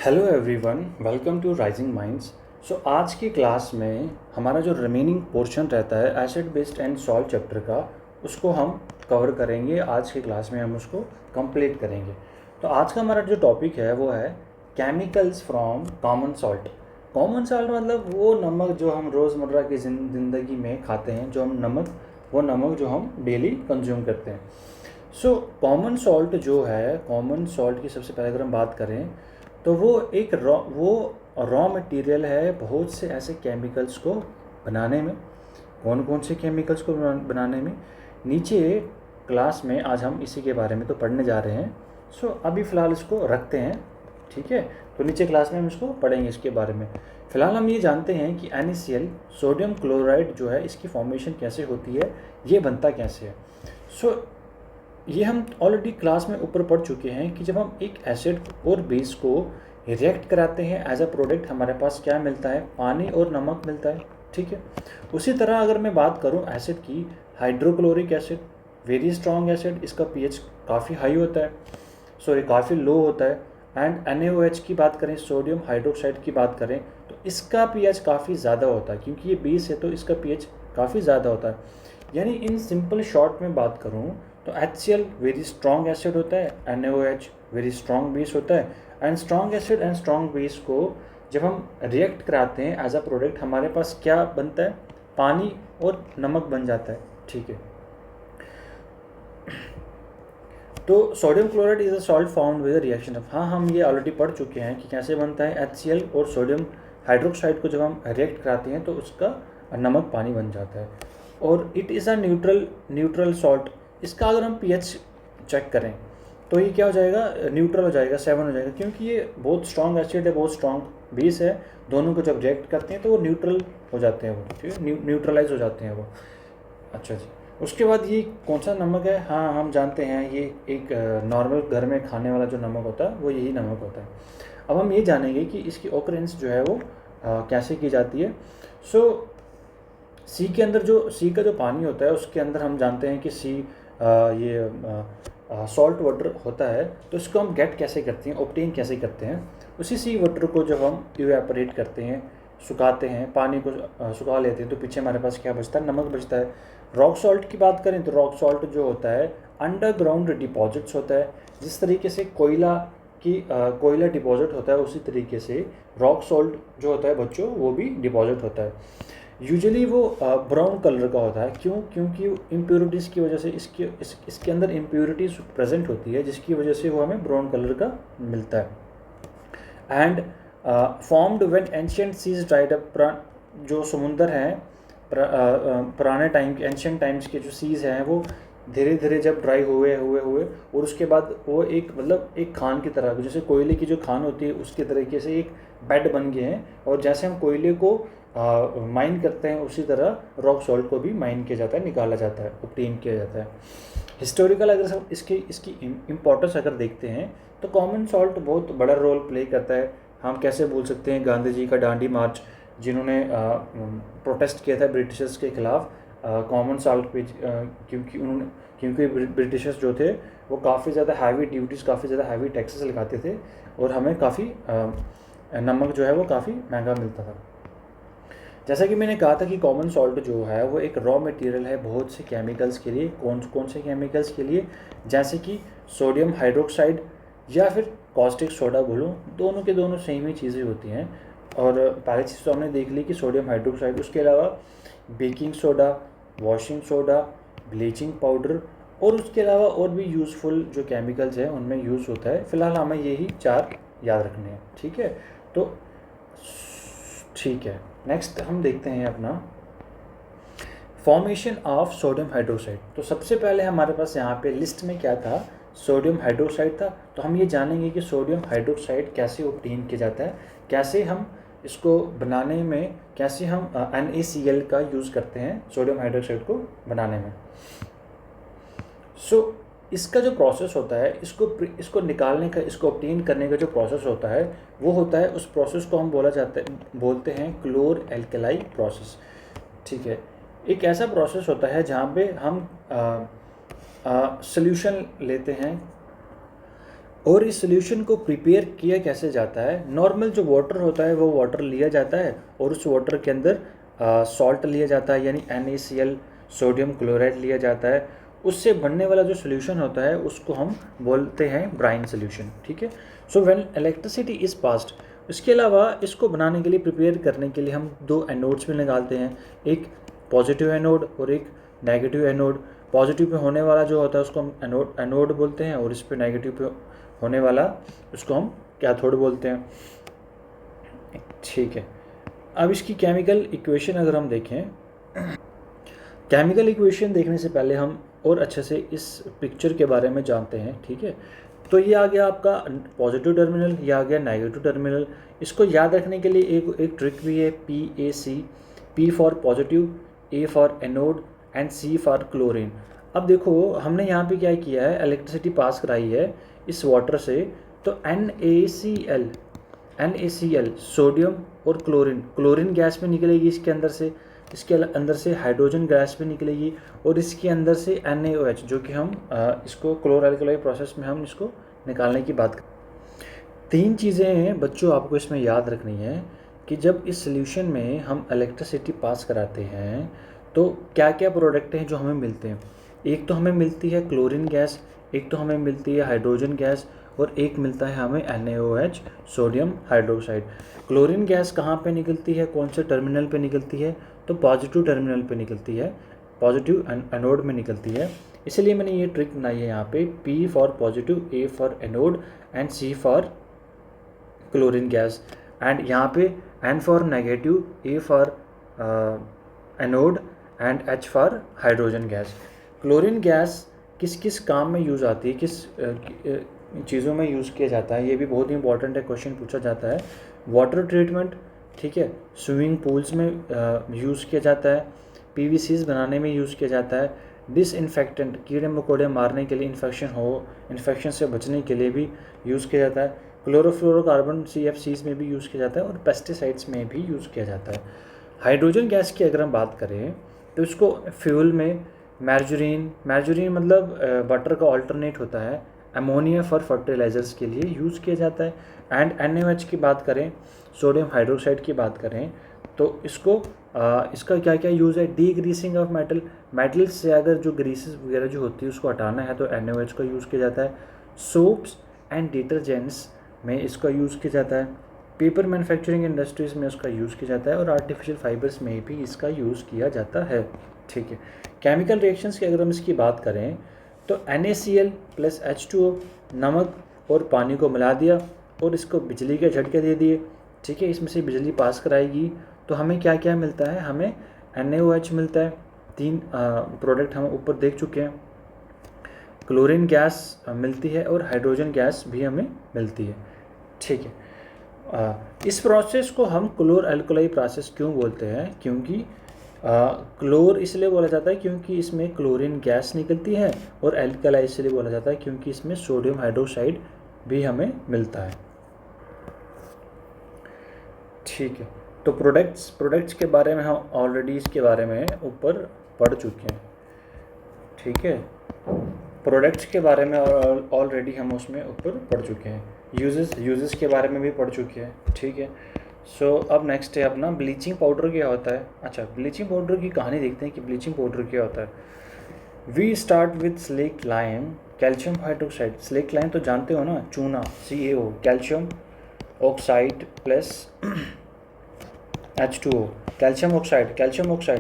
Hello everyone, welcome to Rising Minds. आज की class में हमारा जो रिमेनिंग पोर्शन रहता है acid based and salt chapter का, उसको हम कवर करेंगे। आज की क्लास में हम उसको कंप्लीट करेंगे। तो आज का हमारा जो टॉपिक है वो है chemicals from common salt. Common salt मतलब वो नमक जो हम रोज़मर्रा की ज़िंदगी में खाते हैं, जो हम नमक जो हम डेली कंज्यूम करते हैं। कॉमन सॉल्ट जो है, कॉमन सॉल्ट की सबसे पहले अगर हम बात करें तो वो एक रॉ मटेरियल है बहुत से ऐसे केमिकल्स को बनाने में। कौन कौन से केमिकल्स को बनाने में, नीचे क्लास में आज हम इसी के बारे में तो पढ़ने जा रहे हैं। अभी फ़िलहाल इसको रखते हैं, ठीक है। तो नीचे क्लास में हम इसको पढ़ेंगे इसके बारे में। फ़िलहाल हम ये जानते हैं कि NaCl सोडियम क्लोराइड जो है, इसकी फॉर्मेशन कैसे होती है, ये बनता कैसे है। ये हम ऑलरेडी क्लास में ऊपर पढ़ चुके हैं कि जब हम एक एसिड और बेस को रिएक्ट कराते हैं एज अ प्रोडक्ट, हमारे पास क्या मिलता है, पानी और नमक मिलता है, ठीक है। उसी तरह अगर मैं बात करूं एसिड की, hydrochloric acid very strong acid, इसका pH काफ़ी हाई होता है, काफ़ी लो होता है। एंड NaOH की बात करें, सोडियम हाइड्रोक्साइड की बात करें, तो इसका pH काफ़ी ज़्यादा होता है, क्योंकि ये बेस है तो इसका pH काफ़ी ज़्यादा होता है। यानी इन सिंपल शॉर्ट में बात करूं तो HCl वेरी स्ट्रॉन्ग एसिड होता है, NaOH वेरी स्ट्रॉन्ग बेस होता है। And strong acid and strong base को जब हम रिएक्ट कराते हैं एज अ प्रोडक्ट, हमारे पास क्या बनता है, पानी और नमक बन जाता है, ठीक है। तो sodium chloride is a salt found with reaction of, हाँ हम ये ऑलरेडी पढ़ चुके हैं कि कैसे बनता है। HCl और सोडियम हाइड्रोक्साइड को जब हम रिएक्ट कराते हैं तो उसका नमक पानी बन जाता है। और it is a neutral salt. इसका अगर हम pH चेक करें तो ये क्या हो जाएगा, न्यूट्रल हो जाएगा, 7 हो जाएगा, क्योंकि ये बहुत स्ट्रॉन्ग एसिड है, बहुत स्ट्रॉन्ग बेस है। दोनों को जब रिएक्ट करते हैं तो वो न्यूट्रल हो जाते हैं, वो ठीक है, न्यूट्रलाइज हो जाते हैं वो। अच्छा जी, उसके बाद ये कौन सा नमक है, हाँ हम जानते हैं ये एक नॉर्मल घर में खाने वाला जो नमक होता है वो यही नमक होता है। अब हम ये जानेंगे कि इसकी ऑकरेंस जो है वो कैसे की जाती है। सी के अंदर सी का जो पानी होता है उसके अंदर हम जानते हैं कि सॉल्ट वाटर होता है। तो इसको हम गेट कैसे करते हैं, ऑब्टेन कैसे करते हैं, उसी सी वाटर को जब हम इवेपोरेट करते हैं, सुखाते हैं, पानी को सुखा लेते हैं, तो पीछे हमारे पास क्या बचता है, नमक बचता है। रॉक सॉल्ट की बात करें तो रॉक सॉल्ट जो होता है अंडरग्राउंड डिपॉजिट्स होता है। जिस तरीके से कोयला डिपॉजिट होता है, उसी तरीके से रॉक सॉल्ट जो होता है बच्चों, वो भी डिपॉजिट होता है। यूजुअली वो ब्राउन कलर का होता है। क्योंकि इम्प्योरिटीज़ की वजह से इसके अंदर इम्प्योरिटीज़ प्रेजेंट होती है, जिसकी वजह से वो हमें ब्राउन कलर का मिलता है। And formed when ancient seas dried up, जो समुंदर हैं पुराने टाइम के, एंशिएंट टाइम्स के जो सीज़ हैं, वो धीरे धीरे जब ड्राई हुए और उसके बाद वो एक खान की तरह, जैसे कोयले की जो खान होती है उसके तरीके से एक बेड बन गए हैं। और जैसे हम कोयले को माइन करते हैं, उसी तरह रॉक सॉल्ट को भी माइन किया जाता है, निकाला जाता है, ऑब्टेन किया जाता है। हिस्टोरिकल अगर सब इसकी इम्पोर्टेंस अगर देखते हैं तो कॉमन सॉल्ट बहुत बड़ा रोल प्ले करता है। हम कैसे भूल सकते हैं गांधी जी का डांडी मार्च, जिन्होंने प्रोटेस्ट किया था ब्रिटिशर्स के खिलाफ कॉमन सॉल्ट पे, क्योंकि ब्रिटिशर्स जो थे वो काफ़ी ज़्यादा हैवी ड्यूटीज़, काफ़ी ज़्यादा हैवी टैक्सेस लगाते थे, और हमें काफ़ी नमक जो है वो काफ़ी महंगा मिलता था। जैसा कि मैंने कहा था कि कॉमन सॉल्ट जो है वो एक रॉ मटेरियल है बहुत से केमिकल्स के लिए। कौन से केमिकल्स के लिए, जैसे कि सोडियम हाइड्रोक्साइड या फिर कॉस्टिक सोडा बोलो, दोनों के दोनों सेम ही चीज़ें होती हैं। और पहली चीज़ तो हमने देख ली कि सोडियम हाइड्रोक्साइड, उसके अलावा baking soda, washing soda, bleaching powder, और उसके अलावा और भी यूज़फुल जो केमिकल्स हैं उनमें यूज़ होता है। फ़िलहाल हमें यही 4 याद रखने हैं, ठीक है। तो ठीक है, नेक्स्ट हम देखते हैं अपना फॉर्मेशन ऑफ सोडियम हाइड्रोक्साइड। तो सबसे पहले हमारे पास यहाँ पे लिस्ट में क्या था, सोडियम हाइड्रोक्साइड था। तो हम ये जानेंगे कि सोडियम हाइड्रोक्साइड कैसे ऑब्टेन किया जाता है, कैसे हम इसको बनाने में, कैसे हम NaCl का यूज़ करते हैं सोडियम हाइड्रोक्साइड को बनाने में। इसका जो प्रोसेस होता है, इसको निकालने का, इसको ऑब्टेन करने का जो प्रोसेस होता है, वो होता है, उस प्रोसेस को हम बोलते हैं क्लोर एल्कलाई प्रोसेस, ठीक है। एक ऐसा प्रोसेस होता है जहाँ पे हम सॉल्यूशन लेते हैं और इस सोल्यूशन को प्रिपेयर किया कैसे जाता है? नॉर्मल जो वाटर होता है वो वाटर लिया जाता है और उस वाटर के अंदर सॉल्ट लिया जाता है, यानी NaCl सोडियम क्लोराइड लिया जाता है। उससे बनने वाला जो सोल्यूशन होता है उसको हम बोलते हैं ब्राइन सोल्यूशन। ठीक है। So when electricity is passed, इसके अलावा इसको बनाने के लिए, प्रिपेयर करने के लिए हम दो एनोड्स भी निकालते हैं, एक पॉजिटिव एनोड और एक नेगेटिव एनोड। पॉजिटिव पे होने वाला जो होता है उसको हम एनोड बोलते हैं, और इस पे नेगेटिव पे होने वाला उसको हम कैथोड बोलते हैं। ठीक है। अब इसकी केमिकल इक्वेशन अगर हम देखें, केमिकल इक्वेशन देखने से पहले हम और अच्छे से इस पिक्चर के बारे में जानते हैं। ठीक है। तो ये आ गया आपका पॉजिटिव टर्मिनल, ये आ गया नेगेटिव टर्मिनल। इसको याद रखने के लिए एक ट्रिक भी है, PAC, P for positive, A for anode and C for chlorine. अब देखो हमने यहाँ पे क्या किया है, इलेक्ट्रिसिटी पास कराई है इस वाटर से, तो NaCl सोडियम और क्लोरीन गैस में निकलेगी इसके अंदर से, इसके अंदर से हाइड्रोजन गैस भी निकलेगी, और इसके अंदर से NaOH, जो कि हम इसको क्लोर अल्कली प्रोसेस में हम इसको निकालने की बात करें। तीन चीज़ें हैं बच्चों आपको इसमें याद रखनी है कि जब इस सोल्यूशन में हम इलेक्ट्रिसिटी पास कराते हैं तो क्या क्या प्रोडक्ट हैं जो हमें मिलते हैं। एक तो हमें मिलती है क्लोरीन गैस, एक तो हमें मिलती है हाइड्रोजन गैस, और एक मिलता है हमें NaOH sodium hydroxide. Chlorine gas कहाँ पे निकलती है, कौन से टर्मिनल पे निकलती है? तो पॉजिटिव टर्मिनल पे निकलती है, पॉजिटिव एनोड में निकलती है। इसलिए मैंने ये ट्रिक बनाई है यहाँ पे, P for positive, A for anode and C for chlorine gas, and यहाँ पे N for negative, A for anode and H for hydrogen gas. Chlorine gas किस किस काम में यूज़ आती है, किस चीज़ों में यूज़ किया जाता है, ये भी बहुत ही इंपॉर्टेंट है, क्वेश्चन पूछा जाता है। वाटर ट्रीटमेंट, ठीक है, स्विमिंग पूल्स में यूज़ किया जाता है, PVCs बनाने में यूज़ किया जाता है, डिसइंफेक्टेंट कीड़े मकोड़े मारने के लिए, इन्फेक्शन से बचने के लिए भी यूज़ किया जाता है, क्लोरोफ्लोरोकार्बन CFCs में भी यूज़ किया जाता है, और पेस्टिसाइड्स में भी यूज़ किया जाता है। हाइड्रोजन गैस की अगर हम बात करें तो इसको फ्यूल में मैर्जरीन मतलब बटर का ऑल्टरनेट होता है, अमोनिया फॉर फर्टिलाइजर्स के लिए यूज़ किया जाता है। एंड NaOH की बात करें, सोडियम हाइड्रोक्साइड की बात करें, तो इसको इसका क्या क्या यूज़ है, डीग्रीसिंग ऑफ मेटल से अगर जो ग्रीसेस वगैरह जो होती है उसको हटाना है तो NaOH का यूज़ किया जाता है। सोप्स एंड डिटर्जेंट्स में इसका यूज़ किया जाता है, पेपर मैन्युफैक्चरिंग इंडस्ट्रीज़ में इसका यूज़ किया जाता है, और आर्टिफिशियल फाइबर्स में भी इसका यूज़ किया जाता है। ठीक है। केमिकल रिएक्शंस की अगर हम इसकी बात करें तो NaCl प्लस H2O, नमक और पानी को मिला दिया और इसको बिजली के झटके दे दिए। ठीक है। इसमें से बिजली पास कराएगी तो हमें क्या क्या मिलता है, हमें NaOH मिलता है। तीन प्रोडक्ट हम ऊपर देख चुके हैं। क्लोरीन गैस मिलती है और हाइड्रोजन गैस भी हमें मिलती है। ठीक है। इस प्रोसेस को हम क्लोर अल्कली प्रोसेस क्यों बोलते हैं, क्योंकि क्लोर इसलिए बोला जाता है क्योंकि इसमें क्लोरीन गैस निकलती है, और अल्कली इसलिए बोला जाता है क्योंकि इसमें सोडियम हाइड्रोक्साइड भी हमें मिलता है। ठीक है। तो प्रोडक्ट्स के बारे में हम ऑलरेडी इसके बारे में ऊपर पढ़ चुके हैं। ठीक है। प्रोडक्ट्स के बारे में ऑलरेडी हम उसमें ऊपर पढ़ चुके हैं, यूजेस के बारे में भी पढ़ चुके हैं। ठीक है। सो अब नेक्स्ट है अपना ब्लीचिंग पाउडर क्या होता है। अच्छा, ब्लीचिंग पाउडर की कहानी देखते हैं कि ब्लीचिंग पाउडर क्या होता है। We start with slaked lime, calcium hydroxide. Slaked lime तो जानते हो ना, चूना, CaO, calcium oxide plus H2O, calcium oxide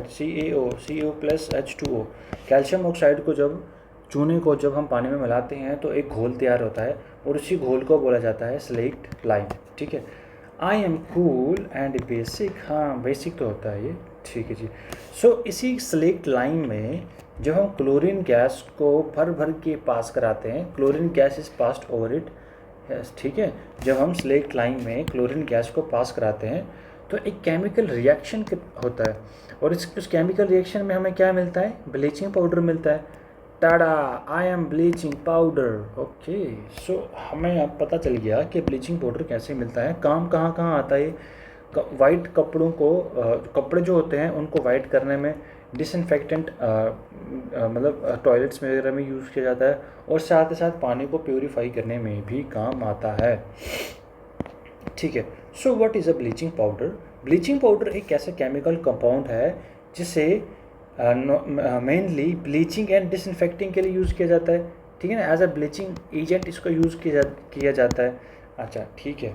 CaO plus H2O। Calcium oxide को चूने को जब हम पानी में मिलाते हैं तो एक घोल तैयार होता है, और उसी घोल को बोला जाता है स्लेक्ट लाइम। ठीक है। I am cool and basic, हाँ बेसिक तो होता है ये। ठीक है जी। सो इसी स्लेक्ट लाइम में जब हम क्लोरीन गैस को भर के पास कराते हैं, chlorine gas is passed over it. ठीक है। जब हम स्लेक्ट लाइम में क्लोरीन गैस को पास कराते हैं तो एक केमिकल रिएक्शन होता है, और उस केमिकल रिएक्शन में हमें क्या मिलता है, ब्लीचिंग पाउडर मिलता है। Tada, I am bleaching powder. Okay. So हमें अब पता चल गया कि ब्लीचिंग पाउडर कैसे मिलता है, काम कहाँ आता है। वाइट कपड़ों को कपड़े जो होते हैं उनको वाइट करने में डिसइंफेक्टेंट मतलब टॉयलेट्स वगैरह में यूज़ किया जाता है, और साथ ही साथ पानी को प्योरीफाई करने में भी काम आता है। ठीक है। So what is a bleaching powder? Bleaching powder एक ऐसा केमिकल कंपाउंड है जिसे मेनली ब्लीचिंग एंड डिसइंफेक्टिंग के लिए यूज़ किया जाता है। ठीक है ना, एज अ ब्लीचिंग एजेंट इसको यूज़ किया जाता है। अच्छा ठीक है।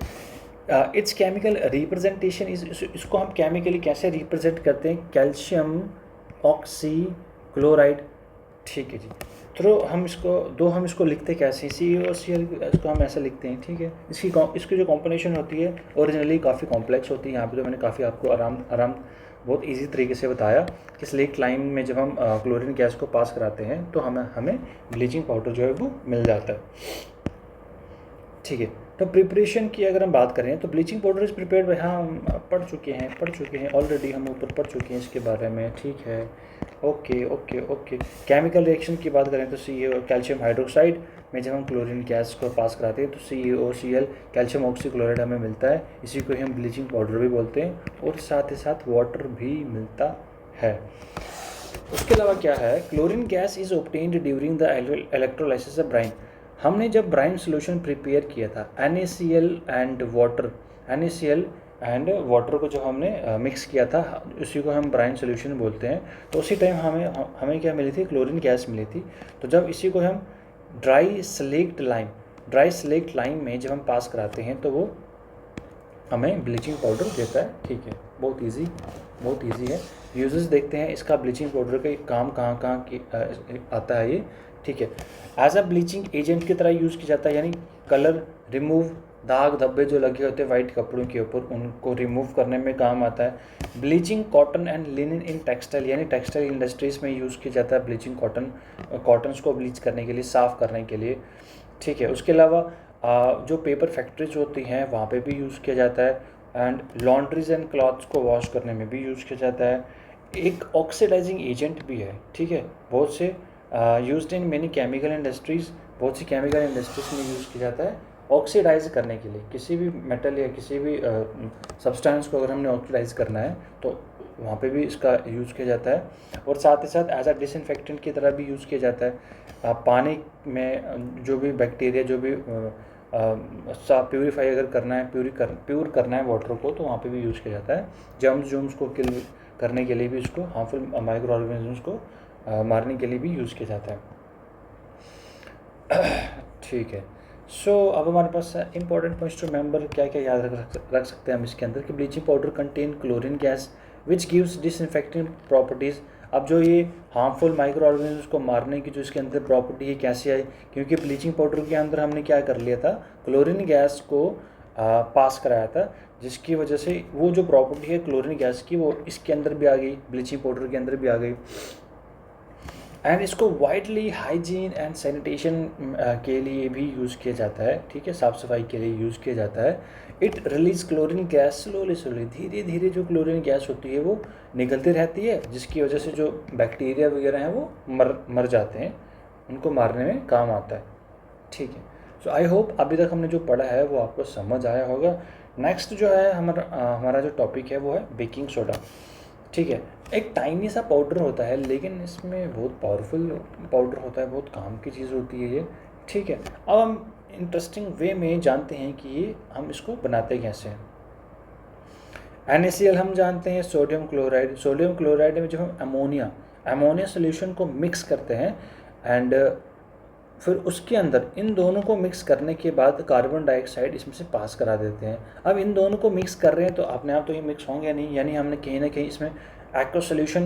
इट्स केमिकल रिप्रेजेंटेशन इसको हम केमिकली कैसे रिप्रेजेंट करते हैं? Calcium oxy chloride. ठीक है जी। तो हम इसको लिखते कैसे? CaCl इसको हम ऐसे लिखते हैं। ठीक है। इसकी जो कॉम्बिनेशन होती है ओरिजिनली काफ़ी कॉम्प्लेक्स होती है। यहाँ पे तो मैंने काफ़ी आपको आराम बहुत इजी तरीके से बताया कि स्लेट लाइन में जब हम क्लोरीन गैस को पास कराते हैं तो हमें ब्लीचिंग पाउडर जो है वो मिल जाता है। ठीक है। तो प्रिपरेशन की अगर हम बात करें तो bleaching powder is prepared by, हाँ हम पढ़ चुके हैं ऑलरेडी, हम ऊपर पढ़ चुके हैं इसके बारे में। ठीक है। ओके। केमिकल रिएक्शन की बात करें तो CaO कैल्शियम हाइड्रोक्साइड में जब हम क्लोरीन गैस को पास कराते हैं तो CaOCl कैल्शियम ऑक्सीक्लोराइड हमें मिलता है। इसी को हम ब्लीचिंग पाउडर भी बोलते हैं, और साथ ही साथ वाटर भी मिलता है। उसके अलावा क्या है? Chlorine gas is obtained during the electrolysis of Bryan. हमने जब ब्राइन सोल्यूशन प्रिपेयर किया था NaCl एंड वाटर को जो हमने मिक्स किया था, उसी को हम ब्राइन सोल्यूशन बोलते हैं। तो उसी टाइम हमें क्या मिली थी? क्लोरीन गैस मिली थी। तो जब इसी को हम ड्राई स्लेक्ट लाइम में जब हम पास कराते हैं तो वो हमें ब्लीचिंग पाउडर देता है। ठीक है। बहुत इजी है। यूजेस देखते हैं इसका, ब्लीचिंग पाउडर का काम कहाँ आता है ये। ठीक है। एज अ ब्लीचिंग एजेंट की तरह यूज़ किया जाता है, यानी कलर रिमूव, दाग धब्बे जो लगे होते हैं वाइट कपड़ों के ऊपर उनको रिमूव करने में काम आता है। Bleaching cotton and linen in textile, यानी टेक्सटाइल इंडस्ट्रीज़ में यूज़ किया जाता है ब्लीचिंग कॉटन्स को ब्लीच करने के लिए, साफ़ करने के लिए। ठीक है। उसके अलावा जो पेपर फैक्ट्रीज होती हैं वहाँ पे भी यूज़ किया जाता है, एंड लॉन्ड्रीज एंड क्लॉथ्स को वॉश करने में भी यूज़ किया जाता है। एक ऑक्सीडाइजिंग एजेंट भी है। ठीक है। बहुत से used in many chemical industries, बहुत सी केमिकल इंडस्ट्रीज में यूज़ किया जाता है ऑक्सीडाइज करने के लिए। किसी भी मेटल या किसी भी सब्सटेंस को अगर हमने ऑक्सीडाइज करना है तो वहाँ पे भी इसका यूज़ किया जाता है, और साथ ही साथ एज अ डिसइंफेक्टेंट की तरह भी यूज़ किया जाता है। पानी में जो भी बैक्टीरिया जो भी प्यूरीफाई अगर करना है, प्योर करना है वाटर को, तो वहाँ पे भी यूज़ किया जाता है। जर्म्स को किल करने के लिए भी इसको, हार्मफुल माइक्रो ऑर्गेनिजम्स को मारने के लिए भी यूज़ किया जाता है। ठीक है। सो अब हमारे पास इंपॉर्टेंट पॉइंट्स टू रिमेंबर क्या क्या याद रख सकते हैं हम इसके अंदर, कि bleaching powder contain chlorine gas which gives disinfecting properties. अब जो ये हार्मफुल माइक्रो ऑर्गेनिजम्स को मारने की जो इसके अंदर प्रॉपर्टी है कैसे आई? क्योंकि ब्लीचिंग पाउडर के अंदर हमने क्या कर लिया था? क्लोरीन गैस को पास कराया था, जिसकी वजह से वो जो प्रॉपर्टी है क्लोरीन गैस की वो इसके अंदर भी आ गई, ब्लीचिंग पाउडर के अंदर भी आ गई। एंड इसको वाइडली हाइजीन एंड सैनिटेशन के लिए भी यूज़ किया जाता है। ठीक है। साफ़ सफाई के लिए यूज़ किया जाता है। It release chlorine gas slowly, धीरे धीरे जो क्लोरीन गैस होती है वो निकलती रहती है, जिसकी वजह से जो बैक्टीरिया वगैरह हैं वो मर जाते हैं, उनको मारने में काम आता है। ठीक है। सो आई होप अभी तक हमने जो पढ़ा है वो आपको समझ आया होगा। नेक्स्ट जो है हमारा जो टॉपिक है वो है बेकिंग सोडा। ठीक है। एक टाइनी सा पाउडर होता है, लेकिन इसमें बहुत पावरफुल पाउडर होता है, बहुत काम की चीज़ होती है ये। ठीक है। अब हम इंटरेस्टिंग वे में जानते हैं कि ये हम इसको बनाते कैसे हैं। NaCl हम जानते हैं, सोडियम क्लोराइड में जब हम अमोनिया सोल्यूशन को मिक्स करते हैं, एंड फिर उसके अंदर इन दोनों को मिक्स करने के बाद कार्बन डाइऑक्साइड इसमें से पास करा देते हैं। अब इन दोनों को मिक्स कर रहे हैं तो अपने आप तो ये मिक्स होंगे नहीं, यानी हमने कहीं ना कहीं इसमें एक्वा सोल्यूशन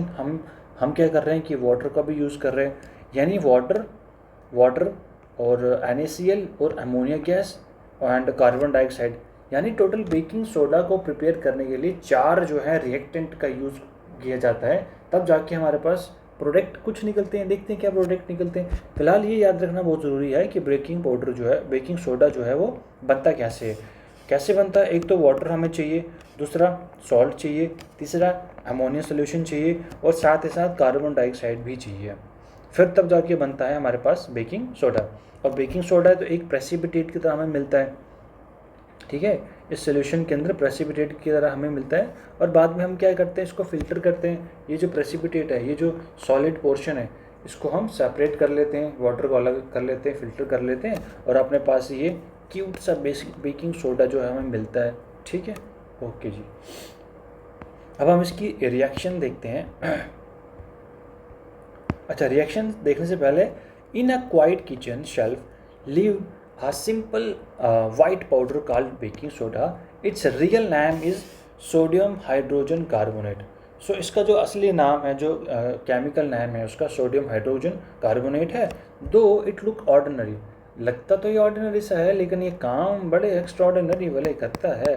हम क्या कर रहे हैं कि वाटर का भी यूज़ कर रहे हैं, यानी वाटर और NaCl और ammonia gas and carbon dioxide, यानी टोटल बेकिंग सोडा को प्रिपेयर करने के लिए 4 जो है रिएक्टेंट का यूज़ किया जाता है, तब जाके हमारे पास प्रोडक्ट कुछ निकलते हैं। देखते हैं क्या प्रोडक्ट निकलते हैं। फिलहाल ये याद रखना बहुत ज़रूरी है कि बेकिंग सोडा जो है वो बनता कैसे बनता है? एक तो वाटर हमें चाहिए, दूसरा सॉल्ट चाहिए, तीसरा अमोनिया सोल्यूशन चाहिए, और साथ ही साथ कार्बन डाइऑक्साइड भी चाहिए। फिर तब जाके बनता है हमारे पास बेकिंग सोडा। और बेकिंग सोडा तो एक प्रेसिपिटेट की तरह हमें मिलता है। ठीक है। इस सोल्यूशन के अंदर प्रेसिपिटेट की तरह हमें मिलता है और बाद में हम क्या करते हैं, इसको फिल्टर करते हैं। ये जो प्रेसिपिटेट है, ये जो सॉलिड पोर्शन है, इसको हम सेपरेट कर लेते हैं, वाटर को अलग कर लेते हैं, फिल्टर कर लेते हैं और अपने पास ये क्यूट सा बेकिंग सोडा जो है हमें मिलता है। ठीक है, ओके जी। अब हम इसकी रिएक्शन देखते हैं। अच्छा, रिएक्शन देखने से पहले, in a quiet kitchen shelf live a simple white powder called baking soda. Its real name is sodium hydrogen carbonate. So इसका जो असली नाम है, जो केमिकल नेम है उसका सोडियम हाइड्रोजन कार्बोनेट है। दो इट लुक ऑर्डिनरी, लगता तो ये ऑर्डिनरी सा है लेकिन ये काम बड़े एक्स्ट्राऑर्डिनरी वाले करता है।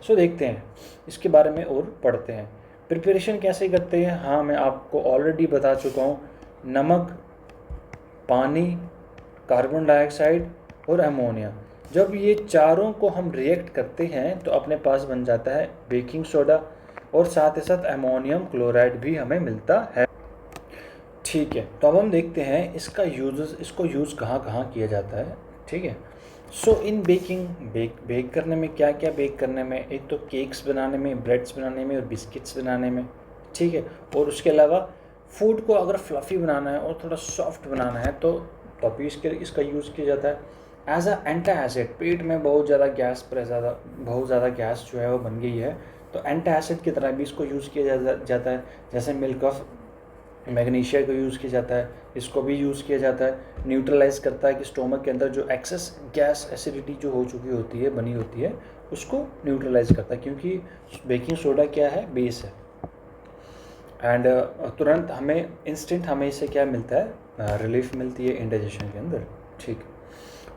सो देखते हैं इसके बारे में और पढ़ते हैं। प्रिपरेशन कैसे करते हैं, हाँ मैं आपको ऑलरेडी बता चुका हूँ। नमक, पानी, कार्बन डाइऑक्साइड और अमोनिया, जब ये चारों को हम रिएक्ट करते हैं तो अपने पास बन जाता है बेकिंग सोडा और साथ ही साथ अमोनियम क्लोराइड भी हमें मिलता है। ठीक है, तो अब हम देखते हैं इसका इसको यूज़ कहाँ कहाँ किया जाता है। ठीक है, सो इन बेकिंग, बेक करने में क्या क्या बेक करने में, एक तो केक्स बनाने में, ब्रेड्स बनाने में और बिस्किट्स बनाने में। ठीक है, और उसके अलावा फूड को अगर फ्लफ़ी बनाना है और थोड़ा सॉफ्ट बनाना है तो भी इसका यूज़ किया जाता है। एज अ एंटी एसिड, पेट में बहुत ज़्यादा गैस जो है वो बन गई है तो एंटी एसिड की तरह भी इसको यूज़ किया जाता है। जैसे मिल्क ऑफ मैग्नीशिया को यूज़ किया जाता है, इसको भी यूज़ किया जाता है। न्यूट्रलाइज करता है कि स्टोमक के अंदर जो एक्सेस गैस एसिडिटी जो हो चुकी होती है, बनी होती है, उसको न्यूट्रलाइज करता है, क्योंकि बेकिंग सोडा क्या है, बेस है। एंड तुरंत हमें इंस्टेंट हमें इससे क्या मिलता है, रिलीफ मिलती है इंडाइजेशन के अंदर। ठीक,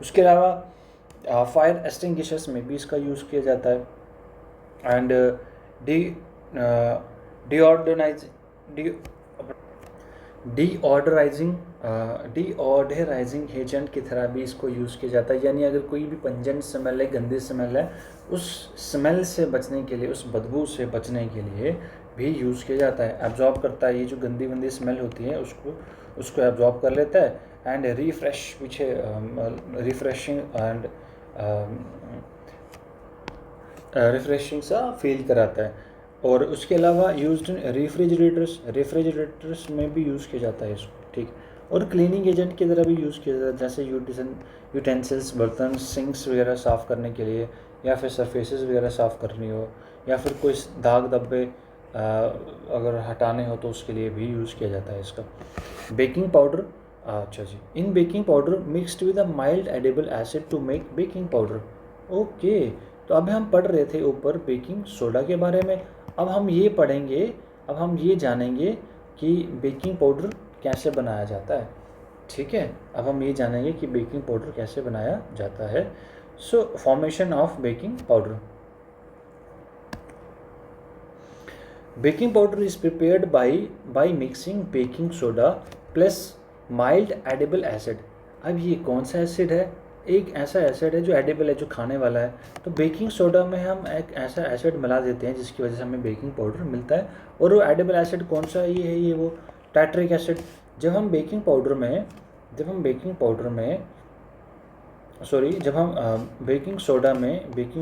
उसके अलावा फायर एक्सटिंग्विशर्स में भी इसका यूज़ किया जाता है। एंड डीऑडराइजिंग एजेंट की तरह भी इसको यूज़ किया जाता है। यानी अगर कोई भी पंजेंट स्मेल है, गंदी स्मेल है, उस स्मेल से बचने के लिए, उस बदबू से बचने के लिए भी यूज़ किया जाता है। एब्जॉर्ब करता है, ये जो गंदी स्मेल होती है उसको एब्जॉर्ब कर लेता है एंड रिफ्रेशिंग सा फील कराता है। और उसके अलावा यूज्ड इन रेफ्रिजरेटर्स में भी यूज़ किया जाता है इसको। ठीक, और क्लीनिंग एजेंट की तरह भी यूज़ किया जाता है, जैसे यूटेंसिल्स, बर्तन, सिंक्स वगैरह साफ़ करने के लिए, या फिर सरफेसेस वगैरह साफ़ करनी हो, या फिर कोई दाग धब्बे अगर हटाने हो तो उसके लिए भी यूज़ किया जाता है इसका। बेकिंग पाउडर, अच्छा जी, in baking powder mixed with a mild edible acid to make baking powder. Okay, तो अभी हम पढ़ रहे थे ऊपर बेकिंग सोडा के बारे में, अब हम ये जानेंगे कि बेकिंग पाउडर कैसे बनाया जाता है। ठीक है, अब हम ये जानेंगे कि बेकिंग पाउडर कैसे बनाया जाता है। सो formation of baking powder. Baking powder is prepared by mixing baking soda plus mild edible acid. अब ये कौन सा एसिड है, एक ऐसा एसिड है जो एडिबल है, जो खाने वाला है। तो बेकिंग सोडा में हम एक ऐसा एसिड मिला देते हैं जिसकी वजह से हमें बेकिंग पाउडर मिलता है। और वो एडिबल एसिड कौन सा ये है, ये वो टार्ट्रिक एसिड। जब हम बेकिंग पाउडर में जब हम बेकिंग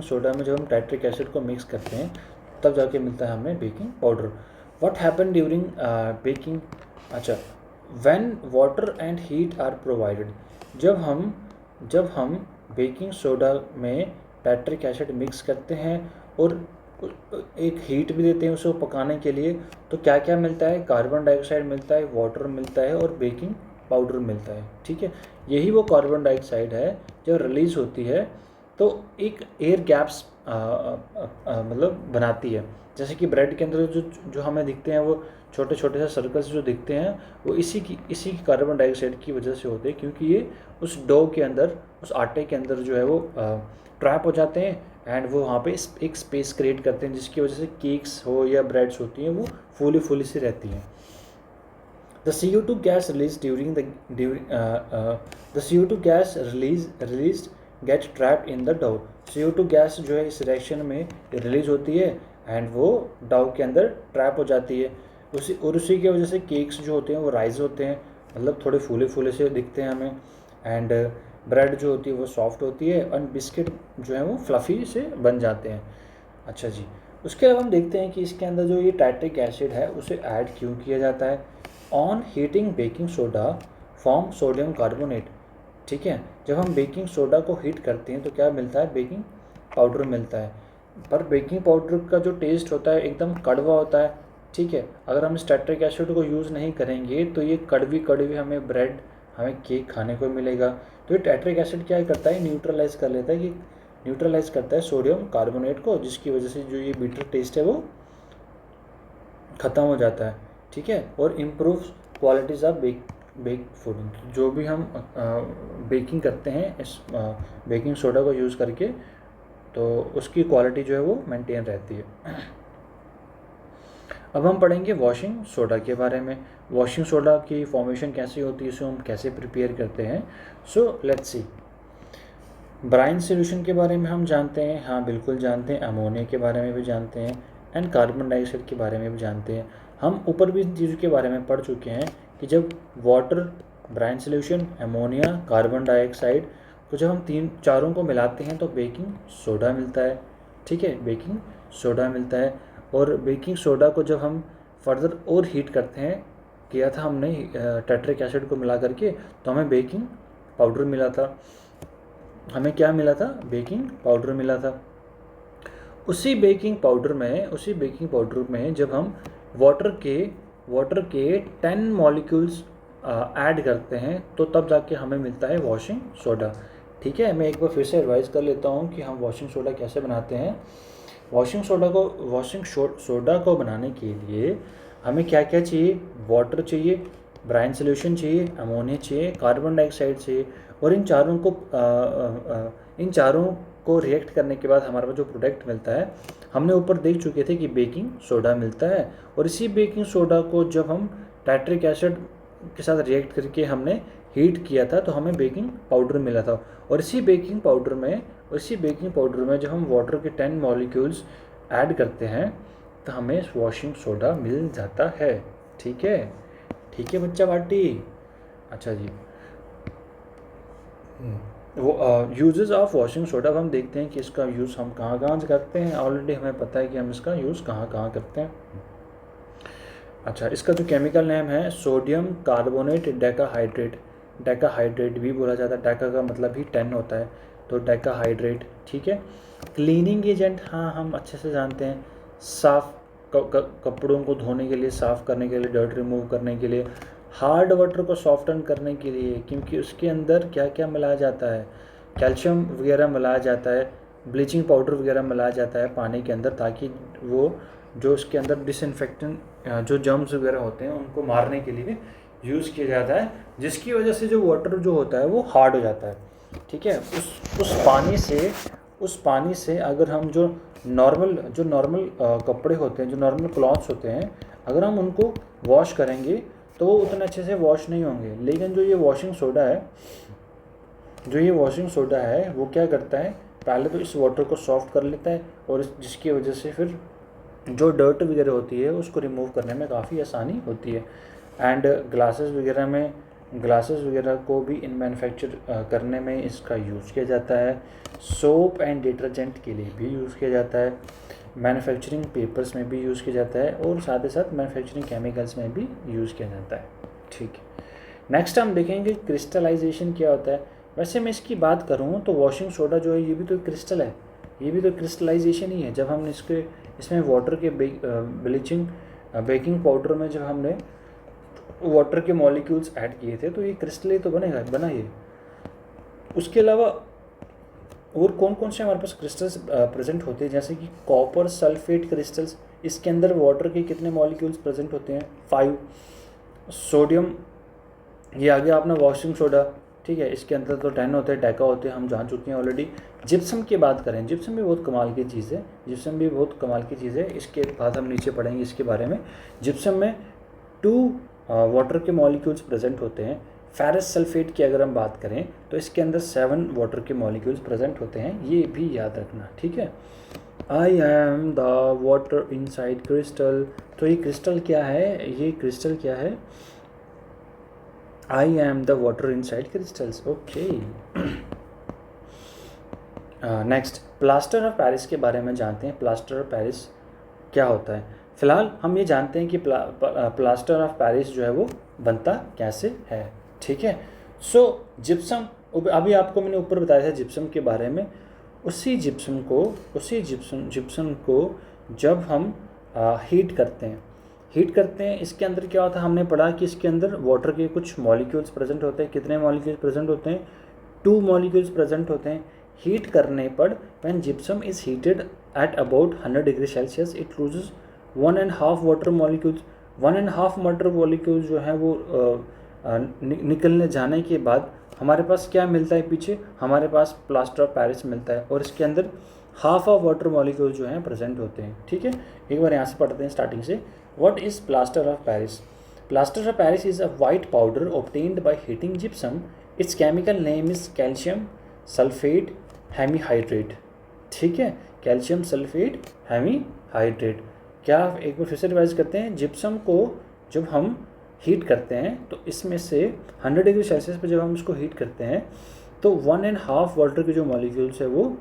सोडा में जब हम टार्ट्रिक एसिड को मिक्स करते हैं तब जाके मिलता है हमें baking powder. What happen during baking, अच्छा, when water and heat are provided. जब हम बेकिंग सोडा में टार्ट्रिक एसिड मिक्स करते हैं और एक हीट भी देते हैं उसको पकाने के लिए, तो क्या क्या मिलता है, कार्बन डाइऑक्साइड मिलता है, वाटर मिलता है और बेकिंग पाउडर मिलता है। ठीक है, यही वो कार्बन डाइऑक्साइड है जो रिलीज़ होती है तो एक एयर गैप्स मतलब बनाती है। जैसे कि ब्रेड के अंदर जो हमें दिखते हैं वो छोटे छोटे से सर्कल्स जो दिखते हैं, वो इसी की कार्बन डाइऑक्साइड की वजह से होते हैं, क्योंकि ये उस डो के अंदर, उस आटे के अंदर जो है वो ट्रैप हो जाते हैं एंड वो वहाँ पे एक स्पेस क्रिएट करते हैं, जिसकी वजह से केक्स हो या ब्रेड्स होती हैं वो फूली सी रहती हैं। The CO2 gas released get trapped in the dough. CO2 gas जो है इस रिएक्शन में रिलीज होती है एंड वो डो के अंदर ट्रैप हो जाती है। उसी की वजह से केक्स जो होते हैं वो राइज होते हैं, मतलब थोड़े फूले से दिखते हैं हमें। एंड ब्रेड जो होती है वो सॉफ्ट होती है और बिस्किट जो है वो फ्लफ़ी से बन जाते हैं। अच्छा जी, उसके अलावा हम देखते हैं कि इसके अंदर जो ये टाइट्रिक एसिड है उसे ऐड क्यों किया जाता है। On heating baking soda form sodium carbonate. ठीक है, जब हम बेकिंग सोडा को हीट करते हैं तो क्या मिलता है, बेकिंग पाउडर मिलता है। पर बेकिंग पाउडर का जो टेस्ट होता है एकदम कड़वा होता है। ठीक है, अगर हम इस टाइट्रिक एसिड को यूज़ नहीं करेंगे तो ये कड़वी कड़वी हमें ब्रेड, हमें केक खाने को मिलेगा। तो ये टाइट्रिक एसिड क्या करता है, न्यूट्रलाइज कर लेता है, कि न्यूट्रलाइज करता है सोडियम कार्बोनेट को, जिसकी वजह से जो ये बीटर टेस्ट है वो ख़त्म हो जाता है। ठीक है, और improve qualities of bake food. जो भी हम बेकिंग करते हैं इस बेकिंग सोडा को यूज़ करके, तो उसकी क्वालिटी जो है वो मेंटेन रहती है। अब हम पढ़ेंगे वॉशिंग सोडा के बारे में। वॉशिंग सोडा की फॉर्मेशन कैसी होती है, इसे हम कैसे प्रिपेयर करते हैं। So let's see. Brine solution के बारे में हम जानते हैं, हाँ बिल्कुल जानते हैं। अमोनिया के बारे में भी जानते हैं एंड कार्बन डाइऑक्साइड के बारे में भी जानते हैं। हम ऊपर भी चीज़ों के बारे में पढ़ चुके हैं कि जब water, brine solution, ammonia, carbon dioxide को जब हम चारों को मिलाते हैं तो बेकिंग सोडा मिलता है। ठीक है, बेकिंग सोडा मिलता है। और बेकिंग सोडा को जब हम फर्दर और हीट करते हैं, किया था हमने टाइट्रिक एसिड को मिला करके, तो हमें बेकिंग पाउडर मिला था। हमें क्या मिला था, बेकिंग पाउडर मिला था। उसी बेकिंग पाउडर में जब हम वाटर के 10 मॉलिक्यूल्स ऐड करते हैं तो तब जाके हमें मिलता है वॉशिंग सोडा। ठीक है, मैं एक बार फिर से रिवाइज कर लेता हूँ कि हम वॉशिंग सोडा कैसे बनाते हैं। वॉशिंग सोडा को बनाने के लिए हमें क्या क्या चाहिए, वाटर चाहिए, ब्राइन सॉल्यूशन चाहिए, अमोनिया चाहिए, कार्बन डाइऑक्साइड चाहिए। और इन चारों को रिएक्ट करने के बाद हमारे पास जो प्रोडक्ट मिलता है, हमने ऊपर देख चुके थे कि बेकिंग सोडा मिलता है। और इसी बेकिंग सोडा को जब हम टाइट्रिक एसिड के साथ रिएक्ट करके हमने हीट किया था तो हमें बेकिंग पाउडर मिला था। और इसी बेकिंग पाउडर में जब हम वाटर के 10 मॉलिक्यूल्स ऐड करते हैं तो हमें वॉशिंग सोडा मिल जाता है। ठीक है बच्चा पार्टी। अच्छा जी, वो यूजेस ऑफ वॉशिंग सोडा। अब हम देखते हैं कि इसका यूज़ हम कहाँ कहाँ से करते हैं। ऑलरेडी हमें पता है कि हम इसका यूज़ कहाँ कहाँ करते हैं। अच्छा, इसका जो केमिकल नेम है सोडियम कार्बोनेट डेकाहाइड्रेट। डेकाहाइड्रेट भी बोला जाता है, डेका का मतलब ही 10 होता है, तो डेकाहाइड्रेट। ठीक है, क्लीनिंग एजेंट, हाँ हम अच्छे से जानते हैं, साफ कपड़ों को धोने के लिए, साफ़ करने के लिए, डर्ट रिमूव करने के लिए, हार्ड वाटर को सॉफ्टन करने के लिए, क्योंकि उसके अंदर क्या क्या मिलाया जाता है, कैल्शियम वगैरह मिलाया जाता है, ब्लीचिंग पाउडर वगैरह मिलाया जाता है पानी के अंदर, ताकि वो जो उसके अंदर डिसइंफेक्टेंट जो जर्म्स वगैरह होते हैं उनको मारने के लिए यूज़ किया जाता है, जिसकी वजह से जो वाटर जो होता है वो हार्ड हो जाता है। ठीक है, उस पानी से अगर हम जो नॉर्मल कपड़े होते हैं, जो नॉर्मल क्लॉथ्स होते हैं, अगर हम उनको वॉश करेंगे तो वो उतने अच्छे से वॉश नहीं होंगे। लेकिन जो ये वॉशिंग सोडा है वो क्या करता है, पहले तो इस वाटर को सॉफ्ट कर लेता है, और जिसकी वजह से फिर जो डर्ट वगैरह होती है उसको रिमूव करने में काफ़ी आसानी होती है। एंड ग्लासेस वगैरह को भी इन मैन्युफैक्चर करने में इसका यूज़ किया जाता है। सोप एंड डिटर्जेंट के लिए भी यूज़ किया जाता है, मैन्युफैक्चरिंग पेपर्स में भी यूज़ किया जाता है, और साथ ही साथ मैन्युफैक्चरिंग केमिकल्स में भी यूज़ किया जाता है। ठीक है, नेक्स्ट हम देखेंगे क्रिस्टलाइजेशन क्या होता है। वैसे मैं इसकी बात करूँ तो वॉशिंग सोडा जो है ये भी तो क्रिस्टल है, ये भी तो क्रिस्टलाइजेशन ही है। जब हमने इसमें वाटर के बेकिंग पाउडर में जब हमने वाटर के मॉलिक्यूल्स ऐड किए थे तो ये क्रिस्टल ही तो बना ये। उसके अलावा और कौन कौन से हमारे पास क्रिस्टल्स प्रेजेंट होते हैं, जैसे कि कॉपर सल्फेट क्रिस्टल्स, इसके अंदर वाटर के कितने मॉलिक्यूल्स प्रेजेंट होते हैं, 5। सोडियम, ये आ गया अपना वॉशिंग सोडा। ठीक है, इसके अंदर तो 10 होते हैं, डेका होते हैं, हम जान चुके हैं ऑलरेडी। जिप्सम की बात करें, जिप्सम भी बहुत कमाल की चीज़ है, इसके बाद हम नीचे पढ़ेंगे इसके बारे में। जिप्सम में 2 वाटर के मॉलिक्यूल्स प्रेजेंट होते हैं। फेरस सल्फेट की अगर हम बात करें तो इसके अंदर 7 वाटर के मॉलिक्यूल्स प्रेजेंट होते हैं, ये भी याद रखना। ठीक है, I am the water inside crystal. तो ये क्रिस्टल क्या है, I am the water inside crystals. Okay. Next, plaster of Paris के बारे में जानते हैं। प्लास्टर ऑफ पेरिस क्या होता है? फिलहाल हम ये जानते हैं कि प्लास्टर ऑफ पेरिस जो है वो बनता कैसे है। ठीक है। सो जिप्सम, अभी आपको मैंने ऊपर बताया था जिप्सम के बारे में। उसी जिप्सम को जब हम हीट करते हैं, इसके अंदर क्या होता है, हमने पढ़ा कि इसके अंदर वाटर के कुछ मॉलिक्यूल्स प्रेजेंट होते हैं। कितने मॉलिक्यूल्स प्रेजेंट होते हैं? 2 मॉलिक्यूल्स प्रेजेंट होते हैं। हीट करने पर when gypsum is heated at about 100 degree Celsius it loses 1.5 water molecules. 1.5 water molecules जो है वो निकलने जाने के बाद हमारे पास क्या मिलता है? पीछे हमारे पास प्लास्टर ऑफ पेरिस मिलता है और इसके अंदर हाफ ऑफ वाटर मॉलिक्यूल जो हैं प्रेजेंट होते हैं। ठीक है, एक बार यहाँ से पढ़ते हैं स्टार्टिंग से। What is plaster of Paris? Plaster of Paris is a white powder obtained by heating gypsum. It's chemical name is calcium sulphate hemihydrate. ठीक है, कैल्शियम सल्फेट हेमीहाइड्रेट। क्या, एक बार फिर से रिवाइज करते हैं। जिप्सम को जब हम हीट करते हैं तो इसमें से 100 डिग्री सेल्सियस पर जब हम इसको हीट करते हैं तो 1.5 वाटर के जो मॉलिक्यूल्स है वो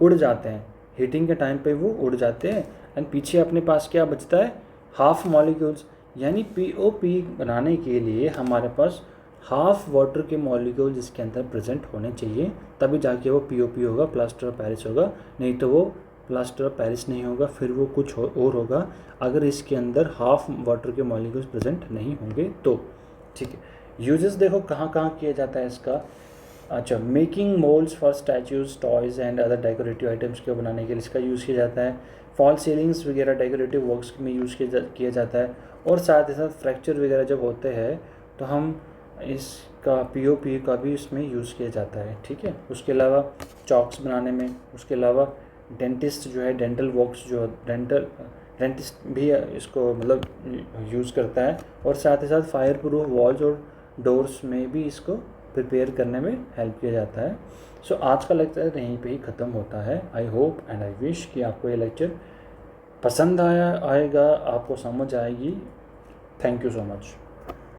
उड़ जाते हैं। हीटिंग के टाइम पे वो उड़ जाते हैं एंड पीछे अपने पास क्या बचता है? Half molecules. यानी पीओपी बनाने के लिए हमारे पास हाफ वाटर के मॉलिक्यूल जिसके अंदर प्रेजेंट होने चाहिए, तभी जाके वो पीओपी होगा, प्लास्टर ऑफ पेरिस होगा। नहीं तो वो प्लास्टर ऑफ पेरिस नहीं होगा, फिर वो कुछ और होगा अगर इसके अंदर हाफ वाटर के मॉलिक्यूल्स प्रेजेंट नहीं होंगे तो। ठीक है, यूजेस देखो कहाँ कहाँ किया जाता है इसका। अच्छा, making moulds for statues, toys and other decorative items को बनाने के लिए इसका यूज़ किया जाता है। फॉल सीलिंग्स वगैरह डेकोरेटिव वर्क्स में यूज़ किया जाता है। और साथ ही साथ फ्रैक्चर वगैरह जब होते हैं तो हम इसका पीओपी का भी इसमें यूज़ किया जाता है। ठीक है, उसके अलावा चॉक्स बनाने में, उसके अलावा डेंटिस्ट जो है डेंटल वर्क्स जो डेंटिस्ट भी इसको मतलब यूज़ करता है। और साथ ही साथ फायर प्रूफ वॉल्स और डोर्स में भी इसको प्रिपेयर करने में हेल्प किया जाता है। सो आज का लेक्चर यहीं पे ही ख़त्म होता है। I hope and I wish कि आपको ये लेक्चर पसंद आएगा, आपको समझ आएगी। Thank you so much.